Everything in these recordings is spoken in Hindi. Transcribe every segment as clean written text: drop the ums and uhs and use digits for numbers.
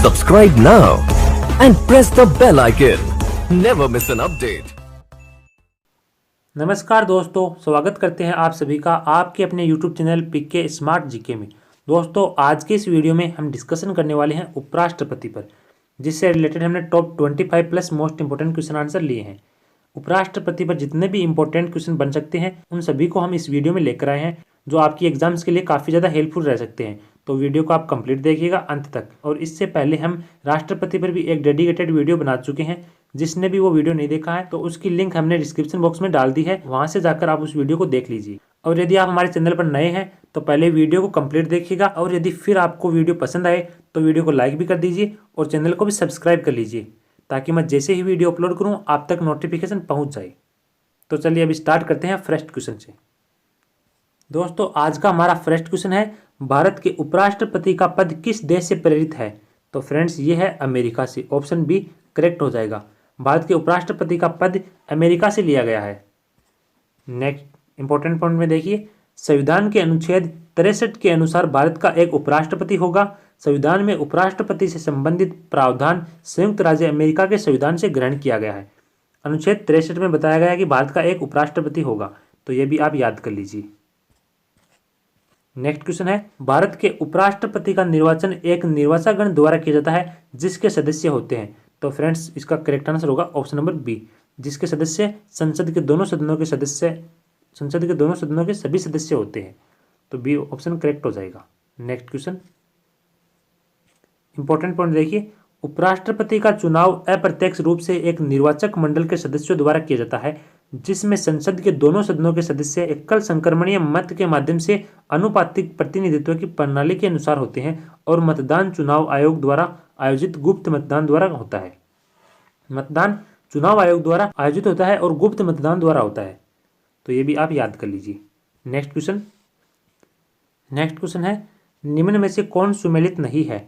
Subscribe now and press the bell icon. Never miss an update. नमस्कार दोस्तों, स्वागत करते हैं आप सभी का आपके अपने YouTube channel PK smart GK में। दोस्तों, आज के इस वीडियो में हम डिस्कशन करने वाले हैं उपराष्ट्रपति पर, जिससे रिलेटेड हमने top 25 plus most important question answer लिए हैं। उपराष्ट्रपति पर जितने भी इंपॉर्टेंट क्वेश्चन बन सकते हैं उन सभी को हम इस वीडियो में लेकर आए हैं, जो आपकी एग्जाम्स के लिए काफ़ी ज़्यादा हेल्पफुल रह सकते हैं। तो वीडियो को आप कंप्लीट देखिएगा अंत तक। और इससे पहले हम राष्ट्रपति पर भी एक डेडिकेटेड वीडियो बना चुके हैं, जिसने भी वो वीडियो नहीं देखा है तो उसकी लिंक हमने डिस्क्रिप्शन बॉक्स में डाल दी है, वहां से जाकर आप उस वीडियो को देख लीजिए। और यदि आप हमारे चैनल पर नए हैं तो पहले वीडियो को कंप्लीट देखिएगा, और यदि फिर आपको वीडियो पसंद आए तो वीडियो को लाइक भी कर दीजिए और चैनल को भी सब्सक्राइब कर लीजिए, ताकि मैं जैसे ही वीडियो अपलोड करूँ आप तक नोटिफिकेशन पहुँच जाए। तो चलिए अभी स्टार्ट करते हैं फर्स्ट क्वेश्चन से। दोस्तों, आज का हमारा फर्स्ट क्वेश्चन है, भारत के उपराष्ट्रपति का पद किस देश से प्रेरित है? तो फ्रेंड्स, ये है अमेरिका से। ऑप्शन बी करेक्ट हो जाएगा। भारत के उपराष्ट्रपति का पद अमेरिका से लिया गया है। नेक्स्ट इंपॉर्टेंट पॉइंट में देखिए, संविधान के अनुच्छेद 63 के अनुसार भारत का एक उपराष्ट्रपति होगा। संविधान में उपराष्ट्रपति से संबंधित प्रावधान संयुक्त राज्य अमेरिका के संविधान से ग्रहण किया गया है। अनुच्छेद 63 में बताया गया है कि भारत का एक उपराष्ट्रपति होगा, तो यह भी आप याद कर लीजिए। नेक्स्ट क्वेश्चन है, भारत के उपराष्ट्रपति का निर्वाचन एक निर्वाचकगण द्वारा किया जाता है जिसके सदस्य होते हैं। तो फ्रेंड्स, इसका करेक्ट आंसर होगा ऑप्शन नंबर बी, जिसके सदस्य संसद के दोनों सदनों के सभी सदस्य होते हैं। तो बी ऑप्शन करेक्ट हो जाएगा। नेक्स्ट क्वेश्चन, इंपॉर्टेंट पॉइंट देखिए, उपराष्ट्रपति का चुनाव अप्रत्यक्ष रूप से एक निर्वाचक मंडल के सदस्यों द्वारा किया जाता है, जिसमें संसद के दोनों सदनों के सदस्य एकल संक्रमणीय मत के माध्यम से अनुपातिक प्रतिनिधित्व की प्रणाली के अनुसार होते हैं, और मतदान चुनाव आयोग द्वारा आयोजित गुप्त मतदान द्वारा होता है। मतदान चुनाव आयोग द्वारा आयोजित होता है और गुप्त मतदान द्वारा होता है। तो ये भी आप याद कर लीजिए। नेक्स्ट क्वेश्चन है, निम्न में से कौन सुमेलित नहीं है?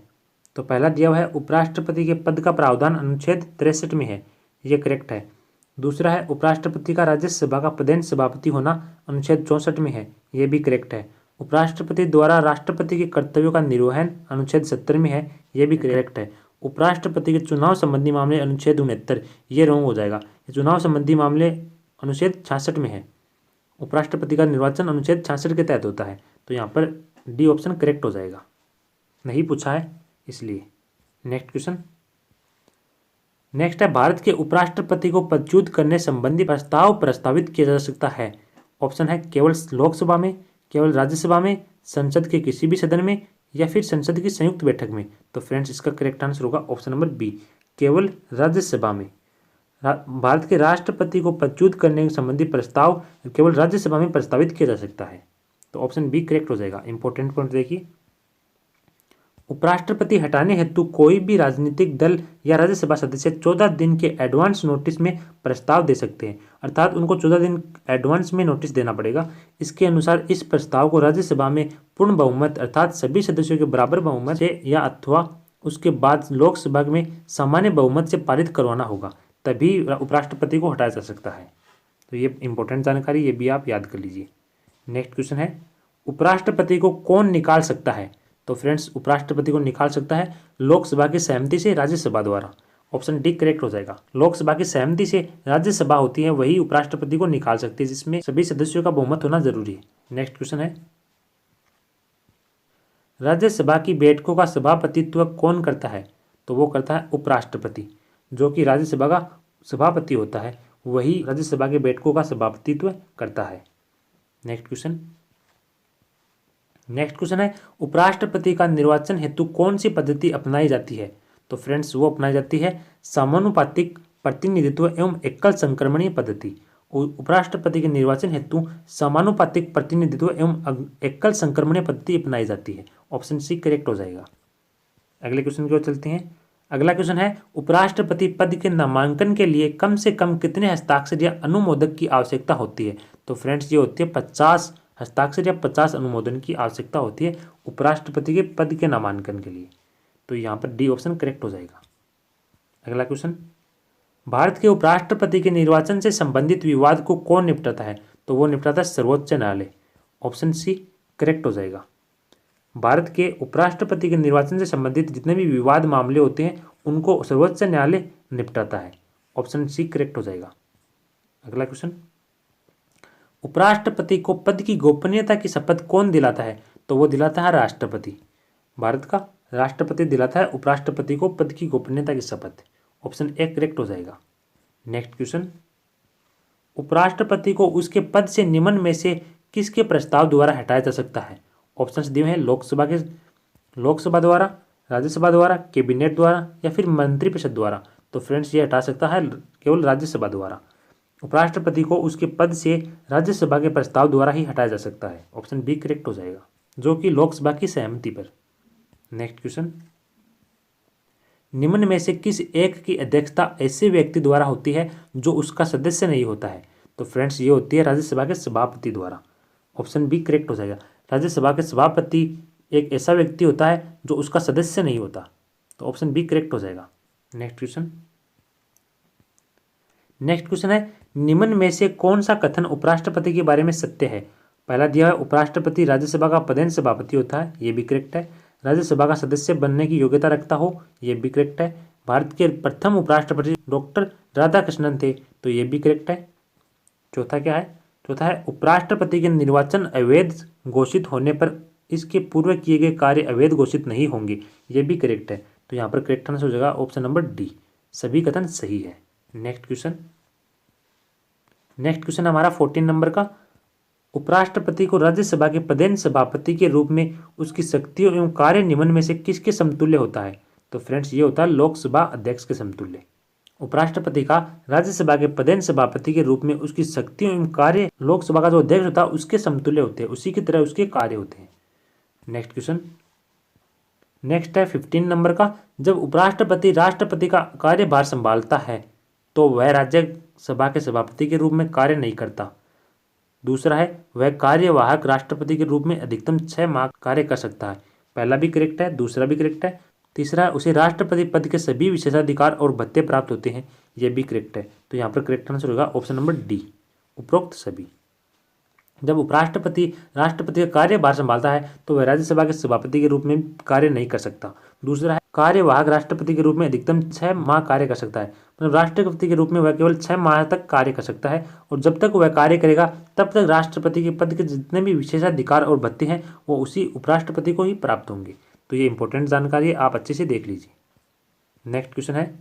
तो पहला दिया हुआ है, उपराष्ट्रपति के पद का प्रावधान अनुच्छेद 63 में है, ये करेक्ट है। दूसरा है, उपराष्ट्रपति का राज्यसभा का पदेन सभापति होना अनुच्छेद 64 में है, ये भी करेक्ट है। उपराष्ट्रपति द्वारा राष्ट्रपति के कर्तव्यों का निर्वहन अनुच्छेद 70 में है, ये भी करेक्ट है। उपराष्ट्रपति के चुनाव संबंधी मामले अनुच्छेद 69, ये रॉन्ग हो जाएगा। चुनाव संबंधी मामले अनुच्छेद 66 में है। उपराष्ट्रपति का निर्वाचन अनुच्छेद 66 के तहत होता है, तो यहाँ पर डी ऑप्शन करेक्ट हो जाएगा, नहीं पूछा है इसलिए। नेक्स्ट है, भारत के उपराष्ट्रपति को पदच्युत करने संबंधी प्रस्ताव प्रस्तावित किया जा सकता है। ऑप्शन है, केवल लोकसभा में, केवल राज्यसभा में, संसद के किसी भी सदन में, या फिर संसद की संयुक्त बैठक में। तो फ्रेंड्स, इसका करेक्ट आंसर होगा ऑप्शन नंबर बी, केवल राज्यसभा में। भारत के राष्ट्रपति को पदच्युत करने संबंधी प्रस्ताव केवल राज्यसभा में प्रस्तावित किया जा सकता है, तो ऑप्शन बी करेक्ट हो जाएगा। इंपॉर्टेंट पॉइंट देखिए, उपराष्ट्रपति हटाने हेतु कोई भी राजनीतिक दल या राज्यसभा सदस्य 14 दिन के एडवांस नोटिस में प्रस्ताव दे सकते हैं, अर्थात उनको 14 दिन एडवांस में नोटिस देना पड़ेगा। इसके अनुसार इस प्रस्ताव को राज्यसभा में पूर्ण बहुमत अर्थात सभी सदस्यों के बराबर बहुमत से या अथवा उसके बाद लोकसभा में सामान्य बहुमत से पारित करवाना होगा, तभी उपराष्ट्रपति को हटाया जा सकता है। तो ये इंपॉर्टेंट जानकारी, ये भी आप याद कर लीजिए। नेक्स्ट क्वेश्चन है, उपराष्ट्रपति को कौन निकाल सकता है? तो फ्रेंड्स, उपराष्ट्रपति को निकाल सकता है लोकसभा की सहमति से राज्यसभा द्वारा। ऑप्शन डी करेक्ट हो जाएगा। लोकसभा की सहमति से राज्यसभा होती है, वही उपराष्ट्रपति को निकाल सकती है, जिसमें सभी सदस्यों का बहुमत होना जरूरी है। नेक्स्ट क्वेश्चन है, राज्यसभा की बैठकों का सभापतित्व कौन करता है? तो वो करता है उपराष्ट्रपति, जो कि राज्यसभा का सभापति होता है, वही राज्यसभा के बैठकों का सभापतित्व करता है। नेक्स्ट क्वेश्चन है, उपराष्ट्रपति का निर्वाचन हेतु कौन सी पद्धति अपनाई जाती है? तो फ्रेंड्स, वो अपनाई जाती है समानुपातिक प्रतिनिधित्व एवं एकल संक्रमणीय पद्धति। उपराष्ट्रपति के निर्वाचन हेतु समानुपातिक प्रतिनिधित्व एवं एकल संक्रमणीय पद्धति अपनाई जाती है। ऑप्शन सी करेक्ट हो जाएगा। अगले क्वेश्चन की ओर चलते हैं। अगला क्वेश्चन है, उपराष्ट्रपति पद के नामांकन के लिए कम से कम कितने हस्ताक्षर या अनुमोदक की आवश्यकता होती है? तो फ्रेंड्स, ये होती है 50 हस्ताक्षर या 50 अनुमोदन की आवश्यकता होती है उपराष्ट्रपति के पद के नामांकन के लिए। तो यहाँ पर डी ऑप्शन करेक्ट हो जाएगा। अगला क्वेश्चन, भारत के उपराष्ट्रपति के निर्वाचन से संबंधित विवाद को कौन निपटाता है? तो वो निपटाता है सर्वोच्च न्यायालय। ऑप्शन सी करेक्ट हो जाएगा। भारत के उपराष्ट्रपति के निर्वाचन से संबंधित जितने भी विवाद मामले होते हैं उनको सर्वोच्च न्यायालय निपटाता है। ऑप्शन सी करेक्ट हो जाएगा। अगला क्वेश्चन, उपराष्ट्रपति को पद की गोपनीयता की शपथ कौन दिलाता है? तो वो दिलाता है राष्ट्रपति। भारत का राष्ट्रपति दिलाता है उपराष्ट्रपति को पद की गोपनीयता की शपथ। ऑप्शन ए करेक्ट हो जाएगा। नेक्स्ट क्वेश्चन, उपराष्ट्रपति को उसके पद से निम्न में से किसके प्रस्ताव द्वारा हटाया जा सकता है? ऑप्शंस दिए हैं लोकसभा द्वारा, राज्यसभा द्वारा, कैबिनेट द्वारा या फिर मंत्रिपरिषद द्वारा। तो फ्रेंड्स ये हटा सकता है केवल राज्यसभा द्वारा। उपराष्ट्रपति को उसके पद से राज्यसभा के प्रस्ताव द्वारा ही हटाया जा सकता है। ऑप्शन बी करेक्ट हो जाएगा, जो कि लोकसभा की सहमति पर। नेक्स्ट क्वेश्चन, निम्न में से किस एक की अध्यक्षता ऐसे व्यक्ति द्वारा होती है जो उसका सदस्य नहीं होता है? तो फ्रेंड्स ये होती है राज्यसभा के सभापति द्वारा। ऑप्शन बी करेक्ट हो जाएगा। राज्यसभा के सभापति एक ऐसा व्यक्ति होता है जो उसका सदस्य नहीं होता। तो ऑप्शन बी करेक्ट हो जाएगा। नेक्स्ट क्वेश्चन है, निम्न में से कौन सा कथन उपराष्ट्रपति के बारे में सत्य है? पहला दिया है उपराष्ट्रपति राज्यसभा का पदेन सभापति होता है, ये भी करेक्ट है। राज्यसभा का सदस्य बनने की योग्यता रखता हो, ये भी करेक्ट है। भारत के प्रथम उपराष्ट्रपति डॉक्टर राधाकृष्णन थे, तो ये भी करेक्ट है। चौथा क्या है? चौथा है उपराष्ट्रपति के निर्वाचन अवैध घोषित होने पर इसके पूर्व किए गए कार्य अवैध घोषित नहीं होंगे, ये भी करेक्ट है। तो यहाँ पर करेक्ट आंसर हो जाएगा ऑप्शन नंबर डी, सभी कथन सही है। नेक्स्ट क्वेश्चन हमारा 14 नंबर का, उपराष्ट्रपति को राज्यसभा के पदेन सभापति के रूप में उसकी शक्तियों एवं कार्य निम्न में से किसके समतुल्य होता है? तो फ्रेंड्स ये होता है लोकसभा अध्यक्ष के समतुल्य। उपराष्ट्रपति का राज्यसभा के पदेन सभापति के रूप में उसकी शक्तियों एवं कार्य लोकसभा का जो अध्यक्ष होता है उसके समतुल्य होते हैं, उसी की तरह उसके कार्य होते हैं। नेक्स्ट क्वेश्चन, नेक्स्ट है 15 नंबर का, जब उपराष्ट्रपति राष्ट्रपति का कार्यभार संभालता है तो वह राज्यसभा के सभापति के रूप में कार्य नहीं करता। दूसरा है वह कार्यवाहक राष्ट्रपति के रूप में अधिकतम 6 माह कार्य कर सकता है। पहला भी करेक्ट है, दूसरा भी करेक्ट है। तीसरा है उसे राष्ट्रपति पद के सभी विशेषाधिकार और भत्ते प्राप्त होते हैं, यह भी करेक्ट है। तो यहाँ पर करेक्ट आंसर होगा ऑप्शन नंबर डी, उपरोक्त सभी। जब उपराष्ट्रपति राष्ट्रपति का कार्यभार संभालता है तो वह राज्यसभा के सभापति के रूप में कार्य नहीं कर सकता। दूसरा है कार्यवाहक राष्ट्रपति के रूप में अधिकतम 6 माह कार्य कर सकता है, मतलब राष्ट्रपति के रूप में वह केवल 6 माह तक कार्य कर सकता है, और जब तक वह कार्य करेगा तब तक राष्ट्रपति के पद के जितने भी विशेषाधिकार और भत्ते हैं वो उसी उपराष्ट्रपति को ही प्राप्त होंगे। तो ये इंपॉर्टेंट जानकारी है, आप अच्छे से देख लीजिए। नेक्स्ट क्वेश्चन है,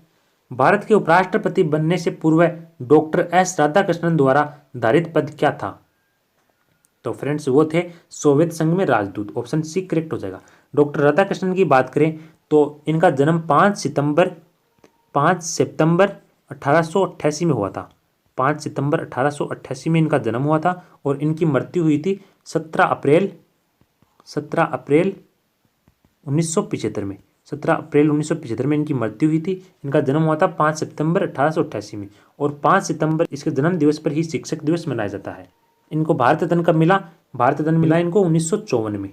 भारत के उपराष्ट्रपति बनने से पूर्व डॉक्टर एस राधाकृष्णन द्वारा धारित पद क्या था? तो फ्रेंड्स वो थे सोवियत संघ में राजदूत। ऑप्शन सी करेक्ट हो जाएगा। डॉक्टर राधाकृष्णन की बात करें तो इनका जन्म 5 सितंबर 1888 में हुआ था। 5 सितंबर 1888 में इनका जन्म हुआ था और इनकी मृत्यु हुई थी 17 अप्रैल 1975 में। 17 अप्रैल 1975 में इनकी मृत्यु हुई थी। इनका जन्म हुआ था 5 सितंबर 1888 में, और 5 सितंबर इसके जन्म दिवस पर ही शिक्षक दिवस मनाया जाता है। इनको भारत रत्न कब मिला? भारत रत्न मिला इनको 1954 में।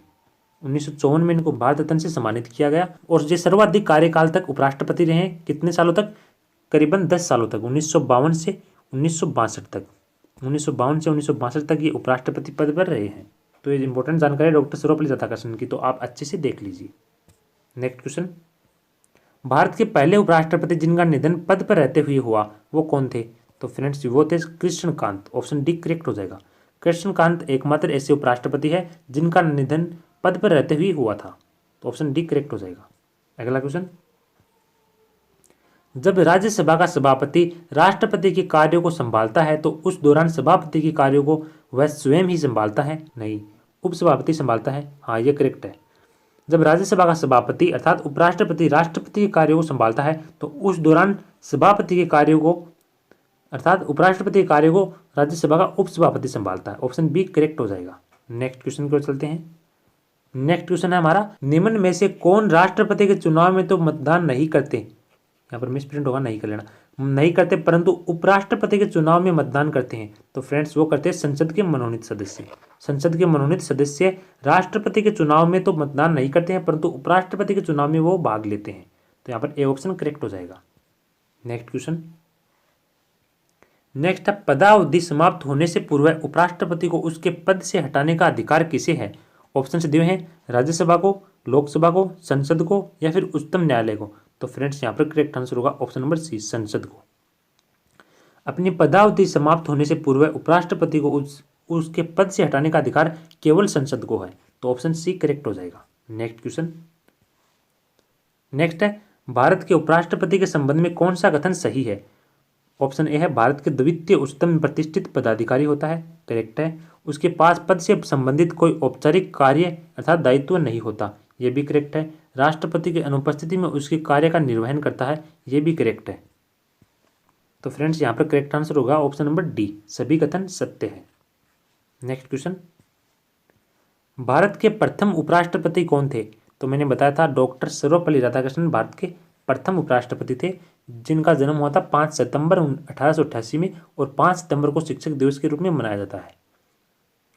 1954 में इनको भारत रत्न से सम्मानित किया गया, और ये सर्वाधिक कार्यकाल तक उपराष्ट्रपति रहे। कितने सालों तक? करीबन 10 सालों तक, 1952 से 1962 तक। 1952 से 1962 तक ये उपराष्ट्रपति पद पर रहे हैं। तो ये इंपॉर्टेंट जानकारी डॉक्टर सर्वपल्ली राधाकृष्णन की, तो आप अच्छे से देख लीजिए। नेक्स्ट क्वेश्चन, भारत के पहले उपराष्ट्रपति जिनका निधन पद पर रहते हुए हुआ वो कौन थे? तो फ्रेंड्स वो थे कृष्णकांत। ऑप्शन डी करेक्ट हो जाएगा। कृष्णकांत एकमात्र ऐसे उपराष्ट्रपति है जिनका निधन पद पर रहते हुए हुआ था। तो ऑप्शन डी करेक्ट हो जाएगा। अगला क्वेश्चन, जब राज्यसभा का सभापति राष्ट्रपति के कार्यों को संभालता है तो उस दौरान सभापति के कार्यों को वह स्वयं ही संभालता है? नहीं, उपसभापति संभालता है। हाँ, यह करेक्ट है। जब राज्यसभा का सभापति अर्थात उपराष्ट्रपति राष्ट्रपति के कार्यों को संभालता है तो उस दौरान सभापति के कार्यों को अर्थात उपराष्ट्रपति के कार्यों को राज्यसभा का उपसभापति संभालता है। ऑप्शन बी करेक्ट हो जाएगा। नेक्स्ट क्वेश्चन की ओर चलते हैं। नेक्स्ट क्वेश्चन है हमारा, निम्न में से कौन राष्ट्रपति के चुनाव में तो मतदान नहीं करते? यहाँ पर मिसप्रिंट होगा, नहीं कर लेना, नहीं करते, परंतु उपराष्ट्रपति के चुनाव में मतदान करते हैं। तो फ्रेंड्स वो करते हैं संसद के मनोनीत सदस्य। संसद के मनोनीत सदस्य राष्ट्रपति के चुनाव में तो मतदान नहीं करते हैं, परंतु उपराष्ट्रपति के चुनाव में वो भाग लेते हैं। तो यहाँ पर ए ऑप्शन करेक्ट हो जाएगा। नेक्स्ट क्वेश्चन, नेक्स्ट है, पदावधि समाप्त होने से पूर्व उपराष्ट्रपति को उसके पद से हटाने का अधिकार किसे है? ऑप्शन दिए हैं राज्यसभा को, लोकसभा को, संसद को या फिर उच्चतम न्यायालय को। तो फ्रेंड्स यहाँ पर करेक्ट आंसर होगा ऑप्शन नंबर सी, संसद को। अपनी पदावधि समाप्त होने से पूर्व उपराष्ट्रपति को उसके पद से हटाने का अधिकार केवल संसद को है। तो ऑप्शन सी करेक्ट हो जाएगा। नेक्स्ट क्वेश्चन, नेक्स्ट है भारत के उपराष्ट्रपति के संबंध में कौन सा कथन सही है? ऑप्शन ए है भारत के द्वितीय उच्चतम प्रतिष्ठित पदाधिकारी होता है, करेक्ट है। उसके पास पद से संबंधित कोई औपचारिक कार्य अर्थात दायित्व नहीं होता, यह भी करेक्ट है। राष्ट्रपति की अनुपस्थिति में उसके कार्य का निर्वहन करता है, यह भी करेक्ट है। तो फ्रेंड्स यहाँ पर करेक्ट आंसर होगा ऑप्शन नंबर डी, सभी कथन सत्य है। नेक्स्ट क्वेश्चन, भारत के प्रथम उपराष्ट्रपति कौन थे? तो मैंने बताया था डॉक्टर सर्वपल्ली राधाकृष्णन भारत के प्रथम उपराष्ट्रपति थे, जिनका जन्म हुआ था 5 सितंबर 1888 में और 5 सितंबर को शिक्षक दिवस के रूप में मनाया जाता है।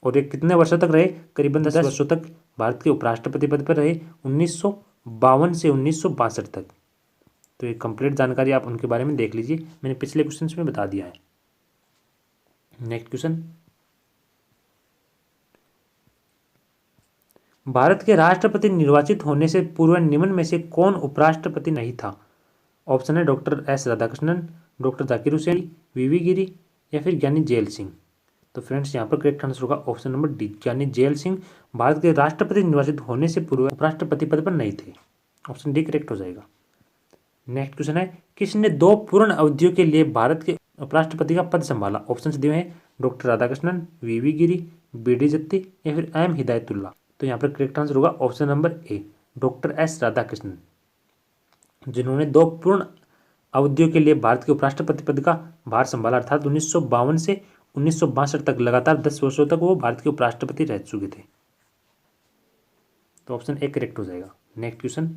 और ये कितने वर्षों तक रहे? करीबन 10 वर्षों तक भारत के उपराष्ट्रपति पद पर रहे, 1952 से 1962 तक। तो ये कंप्लीट जानकारी आप उनके बारे में देख लीजिए, मैंने पिछले क्वेश्चन में बता दिया है। नेक्स्ट क्वेश्चन, भारत के राष्ट्रपति निर्वाचित होने से पूर्व निम्न में से कौन उपराष्ट्रपति नहीं था? ऑप्शन है doctor S Radhakrishnan, doctor Zakir Hussain, V V Giri या फिर ज्ञानी जेल सिंह। तो फ्रेंड्स यहाँ पर करेक्ट आंसर होगा option number D, Giani Zail Singh Bharat के राष्ट्रपति निर्वाचित होने से पूर्व उपराष्ट्रपति पद पर नहीं थे। ऑप्शन डी करेक्ट हो जाएगा। नेक्स्ट क्वेश्चन है किसने 2 पूर्ण अवधियों के लिए भारत के उपराष्ट्रपति का पद संभाला? ऑप्शन दिए हैं डॉक्टर राधाकृष्णन, वीवी गिरी, बीडी जत्ती या फिर एम हिदायतुल्ला। तो यहाँ पर करेक्ट आंसर होगा option number A, doctor S Radhakrishnan, जिन्होंने 2 पूर्ण अवधियों के लिए भारत के उपराष्ट्रपति पद का भार संभाला, अर्थात 1952 से 1962 तक लगातार 10 वर्षों तक वो भारत के उपराष्ट्रपति रह चुके थे। तो ऑप्शन ए करेक्ट हो जाएगा। नेक्स्ट क्वेश्चन,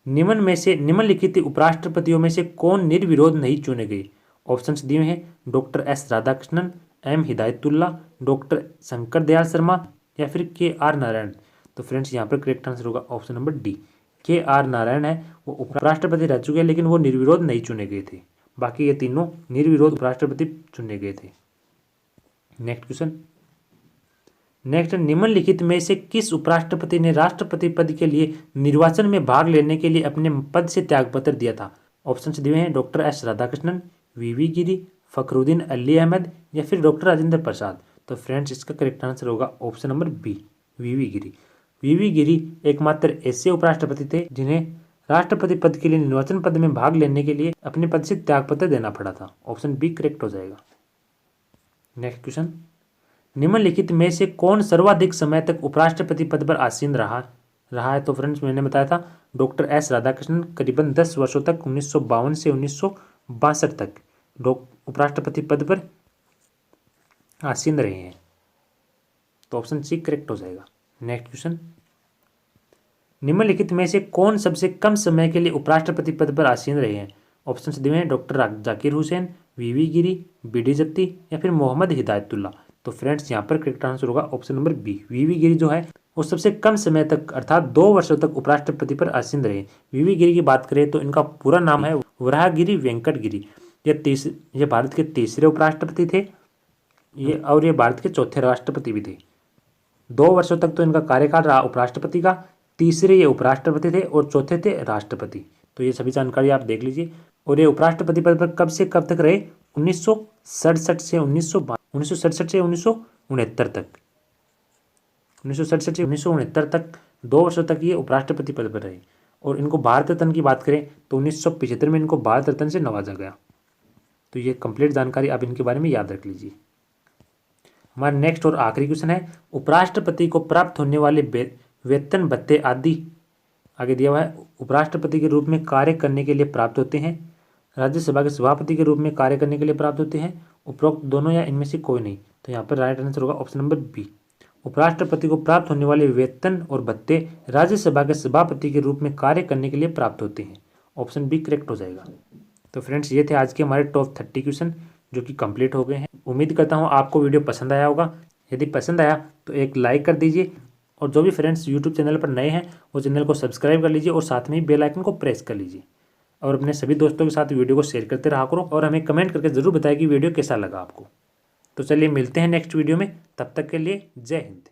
निम्नलिखित उपराष्ट्रपतियों में से कौन निर्विरोध नहीं चुने गए? ऑप्शन दिए हैं doctor S Radhakrishnan, M Hidayatullah, doctor Shankar Dayal Sharma या फिर के आर नारायण। तो फ्रेंड्स यहाँ पर करेक्ट आंसर होगा option number D, K R Narayan है, वो उपराष्ट्रपति रह चुके हैं लेकिन वो निर्विरोध नहीं चुने गए थे। बाकी ये तीनों निर्विरोध उपराष्ट्रपति चुने गए थे। नेक्स्ट क्वेश्चन, नेक्स्ट, निम्नलिखित में से किस उपराष्ट्रपति ने राष्ट्रपति पद के लिए निर्वाचन में भाग लेने के लिए अपने पद से त्यागपत्र दिया था? ऑप्शन दिए हैं डॉक्टर एस राधाकृष्णन, वीवी गिरी, फखरुद्दीन अली अहमद या फिर डॉक्टर राजेंद्र प्रसाद। तो फ्रेंड्स इसका करेक्ट आंसर होगा ऑप्शन नंबर बी, वीवी गिरी। वीवी गिरी एकमात्र ऐसे उपराष्ट्रपति थे जिन्हें राष्ट्रपति पद के लिए निर्वाचन पद में भाग लेने के लिए अपने पद से त्यागपत्र देना पड़ा था। ऑप्शन बी करेक्ट हो जाएगा। नेक्स्ट क्वेश्चन, निम्नलिखित में से कौन सर्वाधिक समय तक उपराष्ट्रपति पद पर आसीन रहा है? तो फ्रेंड्स मैंने बताया था डॉक्टर एस राधाकृष्णन करीबन 10 वर्षों तक 1952 से 1962 तक उपराष्ट्रपति पद पर आसीन रहे हैं। तो ऑप्शन सी करेक्ट हो जाएगा। नेक्स्ट क्वेश्चन, निम्नलिखित में से कौन सबसे कम समय के लिए उपराष्ट्रपति पद पर आसीन रहे हैं? ऑप्शन दिए हैं डॉक्टर जाकिर हुसैन, वीवी गिरी, बीडी जत्ती या फिर मोहम्मद हिदायतुल्ला। तो फ्रेंड्स यहाँ पर करेक्ट आंसर होगा ऑप्शन नंबर बी, वीवी गिरी जो है वो सबसे कम समय तक अर्थात 2 वर्षों तक उपराष्ट्रपति पर आसीन रहे। वीवी गिरी की बात करें तो इनका पूरा नाम है वराहगिरी वेंकट गिरी। ये भारत के तीसरे उपराष्ट्रपति थे और ये भारत के चौथे राष्ट्रपति भी थे। 2 वर्षों तक तो इनका कार्यकाल रहा उपराष्ट्रपति का, तीसरे ये उपराष्ट्रपति थे और चौथे थे राष्ट्रपति। तो ये सभी जानकारी आप देख लीजिए। और ये उपराष्ट्रपति पद पर कब से कब तक रहे? 1967 से 1969 तक। 1967 से 1969 तक 2 वर्षों तक ये उपराष्ट्रपति पद पर रहे। और इनको भारत रत्न की बात करें तो 1975 में इनको भारत रत्न से नवाजा गया। तो ये कंप्लीट जानकारी आप इनके बारे में याद रख लीजिए। हमारा नेक्स्ट और आखिरी क्वेश्चन है, उपराष्ट्रपति को प्राप्त होने वाले वेतन भत्ते आदि आगे दिया हुआ है उपराष्ट्रपति के रूप में कार्य करने के लिए प्राप्त होते हैं, राज्यसभा के सभापति के रूप में कार्य करने के लिए प्राप्त होते हैं, उपरोक्त दोनों या इनमें से कोई नहीं। तो यहाँ पर राइट आंसर होगा ऑप्शन नंबर बी, उपराष्ट्रपति को प्राप्त होने वाले वेतन और भत्ते राज्यसभा के सभापति के रूप में कार्य करने के लिए प्राप्त होते हैं। ऑप्शन बी करेक्ट हो जाएगा। तो फ्रेंड्स ये थे आज के हमारे टॉप 30 क्वेश्चन जो कि कंप्लीट हो गए हैं। उम्मीद करता हूँ आपको वीडियो पसंद आया होगा। यदि पसंद आया तो एक लाइक कर दीजिए और जो भी फ्रेंड्स यूट्यूब चैनल पर नए हैं वो चैनल को सब्सक्राइब कर लीजिए और साथ में ही बेल आइकन को प्रेस कर लीजिए और अपने सभी दोस्तों के साथ वीडियो को शेयर करते रहा करो और हमें कमेंट करके ज़रूर बताएं कि वीडियो कैसा लगा आपको। तो चलिए मिलते हैं नेक्स्ट वीडियो में, तब तक के लिए जय हिंद।